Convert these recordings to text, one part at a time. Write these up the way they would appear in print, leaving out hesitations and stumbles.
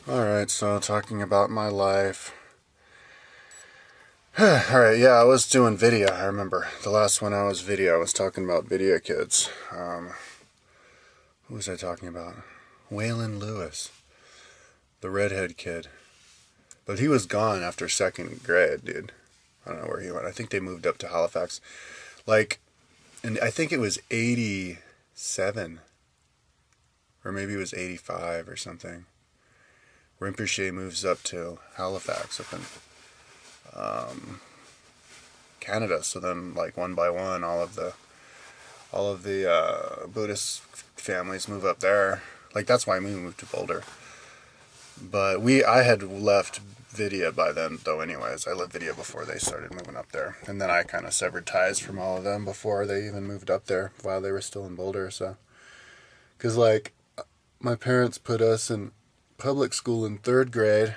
Alright, so talking about my life. Alright, yeah, I was doing video, I remember. The last one I was video, I was talking about video kids. Who was I talking about? Waylon Lewis. The redhead kid. But he was gone after second grade, dude. I don't know where he went. I think they moved up to Halifax. And I think it was 87. Or maybe it was 85 or something. Rinpoche moves up to Halifax up in Canada. So then, one by one, all of the Buddhist families move up there. That's why we moved to Boulder. But I had left Vidya by then, though. Anyways, I left Vidya before they started moving up there, and then I kind of severed ties from all of them before they even moved up there, while they were still in Boulder. So, because my parents put us in public school in third grade.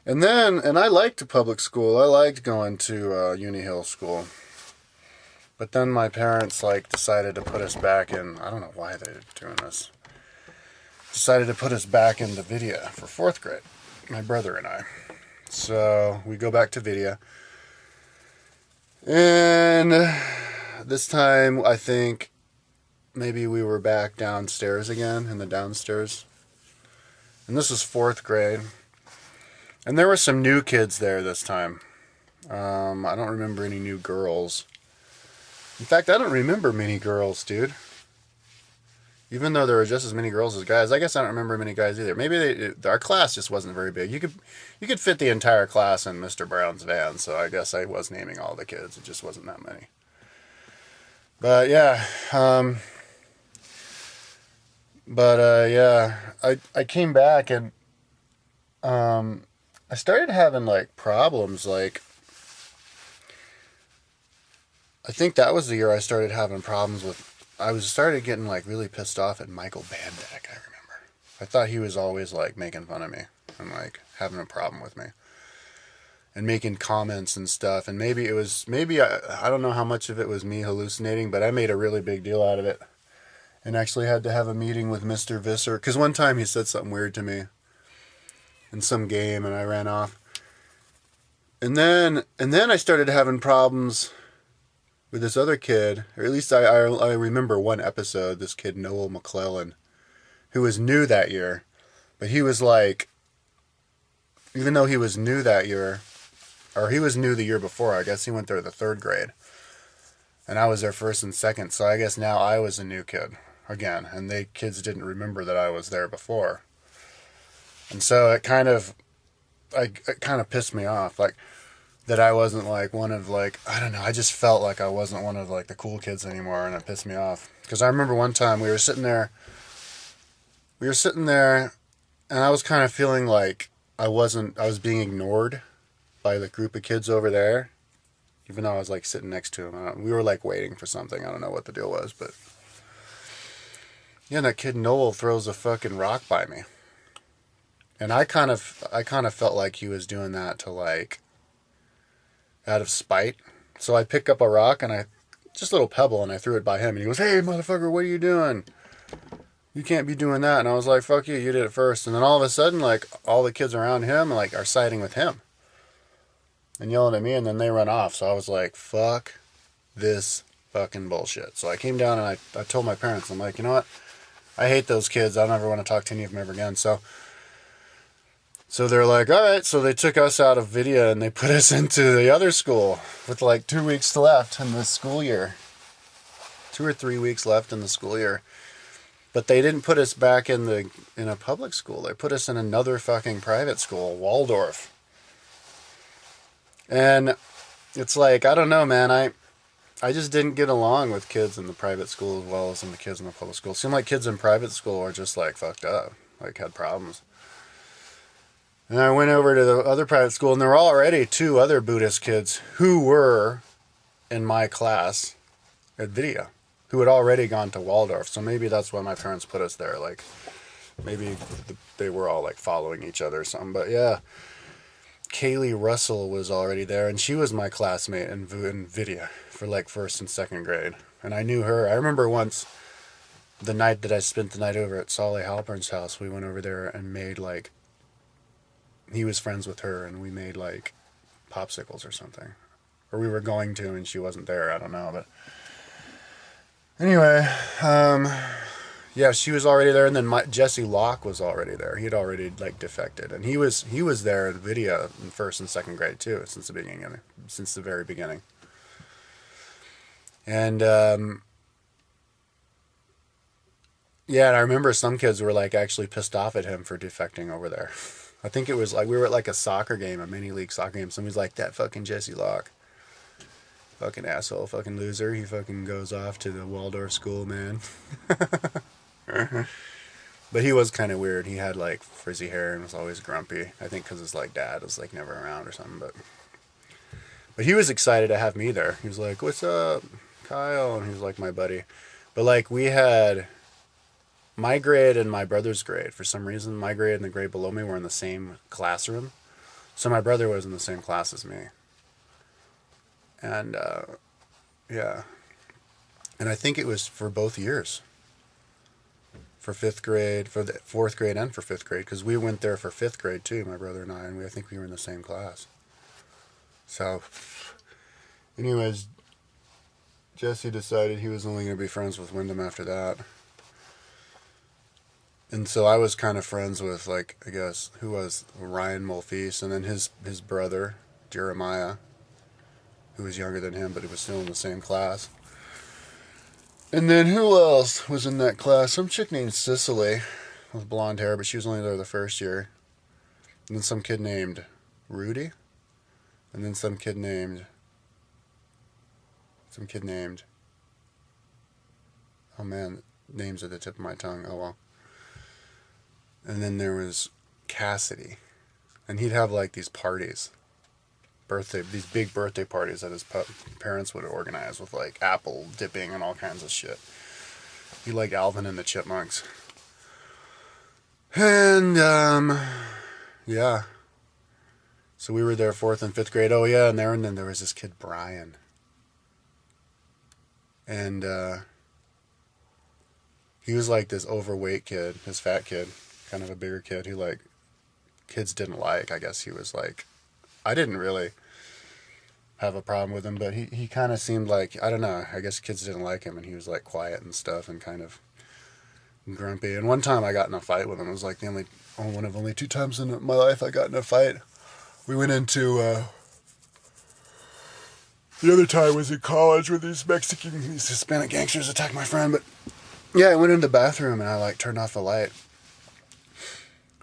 And I liked public school. I liked going to Uni Hill School. But then my parents, decided to put us back in, I don't know why they're doing this. Decided to put us back into Vidya for fourth grade, my brother and I. So we go back to Vidya. And this time, I think maybe we were back downstairs again, in the downstairs. And this was fourth grade. And there were some new kids there this time. I don't remember any new girls. In fact, I don't remember many girls, dude. Even though there were just as many girls as guys, I guess I don't remember many guys either. Maybe our class just wasn't very big. You could fit the entire class in Mr. Brown's van, so I guess I was naming all the kids. It just wasn't that many. But yeah, yeah, I came back and I started having problems. I think that was the year I started having problems with. I started getting really pissed off at Michael Bandak. I remember. I thought he was always making fun of me and having a problem with me and making comments and stuff. And maybe I don't know how much of it was me hallucinating, but I made a really big deal out of it and actually had to have a meeting with Mr. Visser because one time he said something weird to me in some game and I ran off. And then I started having problems with this other kid, or at least I remember one episode, this kid Noel McClellan, who was new that year, but he was even though he was new that year, or he was new the year before, I guess he went there the third grade, and I was there first and second, so I guess now I was a new kid again, and the kids didn't remember that I was there before, and so it kind of pissed me off, that I wasn't one of I don't know, I just felt like I wasn't one of the cool kids anymore, and it pissed me off. Because I remember one time we were sitting there and I was kind of feeling I was being ignored by the group of kids over there, even though I was sitting next to them. We were waiting for something. I don't know what the deal was, but yeah, that kid Noel throws a fucking rock by me. And I kind of felt like he was doing that to out of spite. So I pick up a rock and just a little pebble, and I threw it by him, and he goes, "Hey motherfucker, what are you doing? You can't be doing that." And I was like, "Fuck you, you did it first." And then all of a sudden, all the kids around him are siding with him and yelling at me, and then they run off. So I was like, fuck this fucking bullshit. So I came down and I told my parents, I'm like, you know what? I hate those kids. I don't ever want to talk to any of them ever again. So they're like, all right. So they took us out of Vidya and they put us into the other school with 2 weeks left in the school year. 2 or 3 weeks left in the school year. But they didn't put us back in a public school. They put us in another fucking private school, Waldorf. And it's I don't know, man. I just didn't get along with kids in the private school as well as in the kids in the public school. It seemed like kids in private school were just fucked up, had problems. And I went over to the other private school, and there were already 2 other Buddhist kids who were in my class at Vidya, who had already gone to Waldorf. So maybe that's why my parents put us there. Maybe they were all following each other or something. But yeah, Kaylee Russell was already there, and she was my classmate in Vidya for first and second grade. And I knew her. I remember once the night that I spent the night over at Solly Halpern's house, we went over there and made like, he was friends with her, and we made like popsicles or something. Or we were going to, and she wasn't there. I don't know, but anyway, yeah, she was already there, and then Jesse Locke was already there. He had already like defected, and he was there in video in first and second grade too, since the very beginning. And yeah, and I remember some kids were like actually pissed off at him for defecting over there. I think it was like we were at like a soccer game, a mini league soccer game. Somebody's like, that fucking Jesse Locke, fucking asshole, fucking loser. He fucking goes off to the Waldorf school, man. But he was kind of weird. He had like frizzy hair and was always grumpy. I think because his like dad was like never around or something. But he was excited to have me there. He was like, "What's up, Kyle?" And he was like my buddy. But like we had my grade and my brother's grade. For some reason, my grade and the grade below me were in the same classroom. So my brother was in the same class as me. And yeah. And I think it was for both years. For fifth grade, for the fourth grade, and for fifth grade, because we went there for fifth grade too, my brother and I think we were in the same class. So, anyways, Jesse decided he was only going to be friends with Wyndham after that. And so I was kind of friends with, like, I guess, who was Ryan Mulfease, and then his brother, Jeremiah, who was younger than him, but he was still in the same class. And then who else was in that class? Some chick named Cicely with blonde hair, but she was only there the first year. And then some kid named Rudy. And then some kid named, oh man, names at the tip of my tongue, oh well. And then there was Cassidy. And he'd have like these parties. These big birthday parties that his parents would organize with like apple dipping and all kinds of shit. He liked Alvin and the Chipmunks. And yeah. So we were there fourth and fifth grade. Oh yeah, and then there was this kid Brian. And he was like this overweight kid, this fat kid, kind of a bigger kid who like kids didn't like. I guess he was like, I didn't really have a problem with him, but he kind of seemed like, I don't know, I guess kids didn't like him, and he was like quiet and stuff and kind of grumpy. And one time I got in a fight with him. It was like one of only 2 times in my life I got in a fight. We went into the other time was in college where these Hispanic gangsters attacked my friend. But yeah, I went into the bathroom and I like turned off the light.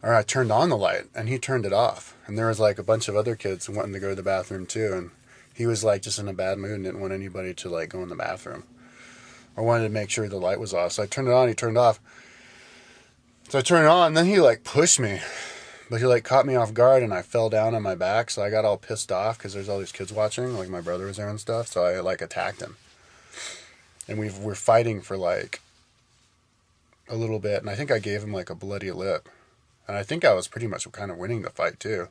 Or I turned on the light and he turned it off. And there was like a bunch of other kids wanting to go to the bathroom too. And he was like just in a bad mood and didn't want anybody to like go in the bathroom. I wanted to make sure the light was off. So I turned it on, he turned it off. So I turned it on and then he like pushed me. But he like caught me off guard and I fell down on my back. So I got all pissed off because there's all these kids watching. Like my brother was there and stuff. So I like attacked him. And we're fighting for like a little bit. And I think I gave him like a bloody lip. And I think I was pretty much kind of winning the fight too.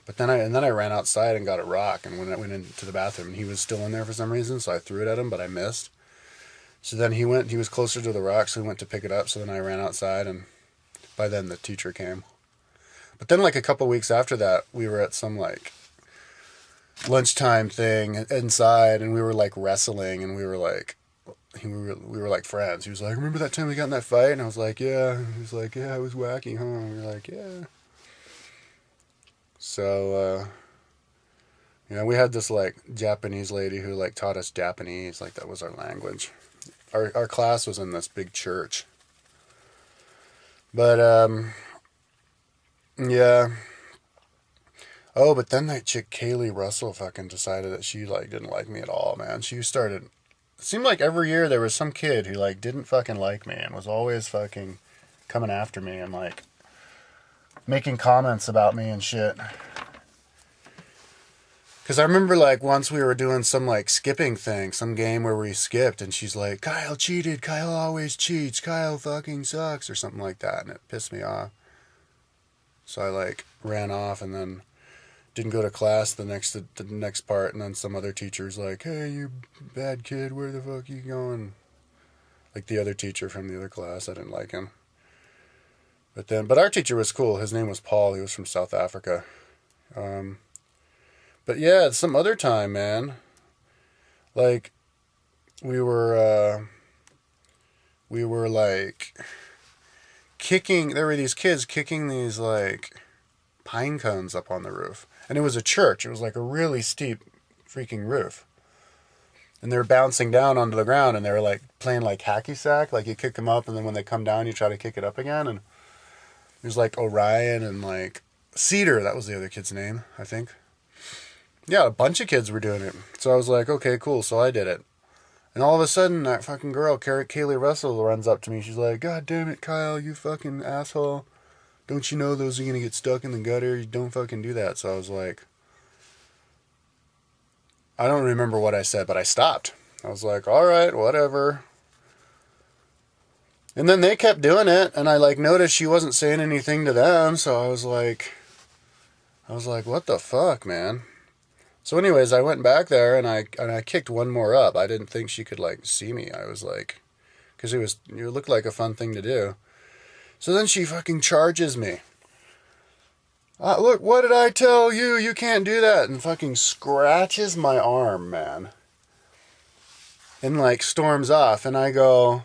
But then I ran outside and got a rock. And when I went into the bathroom, he was still in there for some reason. So I threw it at him, but I missed. So then he was closer to the rock. So he went to pick it up. So then I ran outside and by then the teacher came. But then like a couple weeks after that, we were at some like lunchtime thing inside and we were like wrestling and we were like friends. He was like, remember that time we got in that fight? And I was like, yeah. He was like, yeah, it was wacky, huh? And we were like, yeah. So, we had this like Japanese lady who like taught us Japanese. Like that was our language. Our class was in this big church. But, yeah. Oh, but then that chick Kaylee Russell fucking decided that she like didn't like me at all, man. It seemed like every year there was some kid who like didn't fucking like me and was always fucking coming after me and like making comments about me and shit. Cause I remember like once we were doing some like skipping thing, some game where we skipped and she's like, Kyle cheated, Kyle always cheats, Kyle fucking sucks or something like that, and it pissed me off. So I like ran off and then didn't go to class the next part, and then some other teacher's like, hey, you bad kid, where the fuck you going? Like the other teacher from the other class, I didn't like him. But our teacher was cool. His name was Paul. He was from South Africa. But yeah, some other time, man. Like, we were like kicking. There were these kids kicking these like pine cones up on the roof, and it was a church. It was like a really steep freaking roof. And they were bouncing down onto the ground, and they were like playing like hacky sack. Like you kick them up, and then when they come down, you try to kick it up again. And there's like Orion and like Cedar. That was the other kid's name, I think. Yeah, a bunch of kids were doing it. So I was like, okay, cool. So I did it. And all of a sudden, that fucking girl, Kaylee Russell, runs up to me. She's like, God damn it, Kyle, you fucking asshole. Don't you know those are going to get stuck in the gutter? You don't fucking do that. So I was like, I don't remember what I said, but I stopped. I was like, all right, whatever. And then they kept doing it, and I like noticed she wasn't saying anything to them, so I was like, what the fuck, man? So anyways, I went back there and I kicked one more up. I didn't think she could like see me. I was like, because it looked like a fun thing to do. So then she fucking charges me. Look, what did I tell you? You can't do that. And fucking scratches my arm, man. And like storms off, and I go,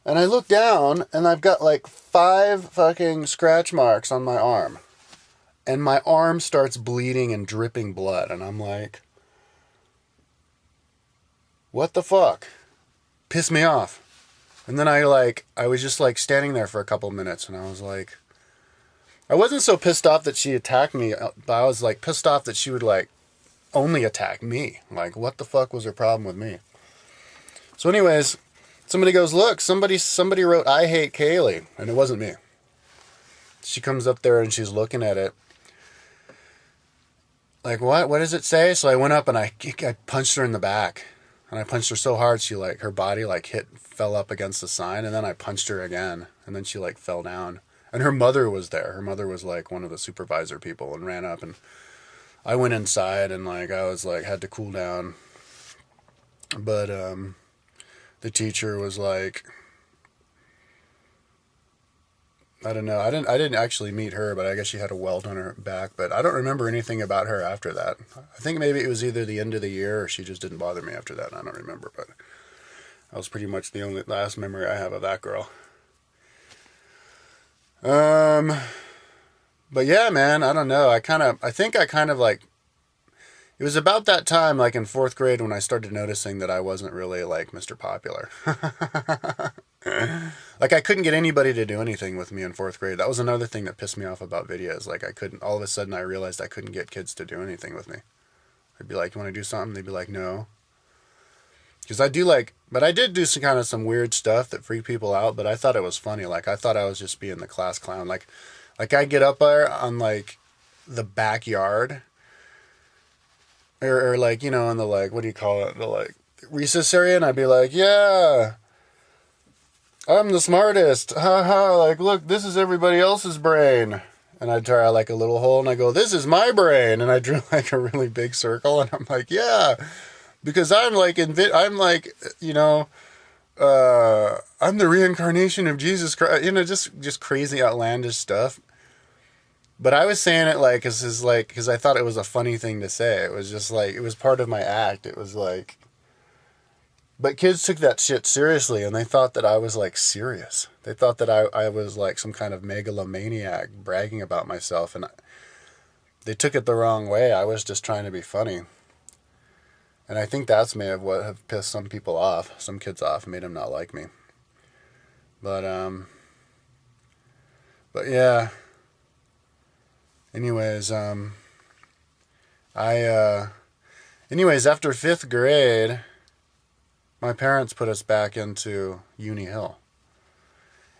and I look down, and I've got like 5 fucking scratch marks on my arm. And my arm starts bleeding and dripping blood. And I'm like, what the fuck? Pissed me off. And then I was just like standing there for a couple minutes. And I was like, I wasn't so pissed off that she attacked me. But I was like pissed off that she would like only attack me. Like, what the fuck was her problem with me? So anyways, somebody goes, look, somebody wrote, I hate Kaylee. And it wasn't me. She comes up there and she's looking at it. Like, what does it say? So I went up and I punched her in the back. And I punched her so hard, she like, her body like fell up against the sign. And then I punched her again. And then she like fell down. And her mother was there. Her mother was like one of the supervisor people and ran up. And I went inside and like, I was like, had to cool down. But the teacher was like, I don't know. I didn't actually meet her, but I guess she had a welt on her back. But I don't remember anything about her after that. I think maybe it was either the end of the year or she just didn't bother me after that. I don't remember, but that was pretty much the only last memory I have of that girl. But yeah, man, I don't know. I think I kind of like, it was about that time, like in 4th grade, when I started noticing that I wasn't really like Mr. Popular. Like I couldn't get anybody to do anything with me in 4th grade. That was another thing that pissed me off about videos. Like all of a sudden I realized I couldn't get kids to do anything with me. I'd be like, you want to do something? They'd be like, no. Because I did do some weird stuff that freaked people out, but I thought it was funny. Like I thought I was just being the class clown. Like I get up there on like the backyard or like, you know, in the like, what do you call it? The like recess area. And I'd be like, yeah, I'm the smartest. Ha ha. Like, look, this is everybody else's brain. And I'd try like a little hole and I go, this is my brain. And I drew like a really big circle and I'm like, yeah, because I'm like, you know, I'm the reincarnation of Jesus Christ, you know, just crazy outlandish stuff. But I was saying it like, because I thought it was a funny thing to say. It was just like, it was part of my act. It was like, but kids took that shit seriously and they thought that I was like serious. They thought that I was like some kind of megalomaniac bragging about myself, and they took it the wrong way. I was just trying to be funny. And I think that's may have what have pissed some people off, some kids off, made them not like me. But yeah. Anyways, anyways, after 5th grade, my parents put us back into Uni Hill.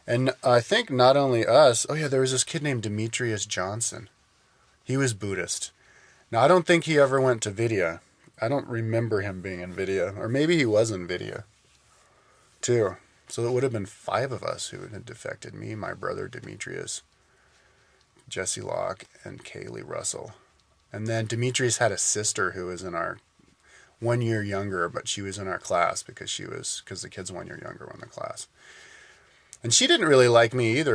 And I think not only us, oh yeah, there was this kid named Demetrius Johnson. He was Buddhist. Now, I don't think he ever went to Vidya. I don't remember him being in Vidya. Or maybe he was in Vidya, too. So it would have been 5 of us who had defected. Me, my brother Demetrius, Jesse Locke, and Kaylee Russell. And then Demetrius had a sister who was in 1 year younger, but she was in our class because the kid's 1 year younger in the class. And she didn't really like me either.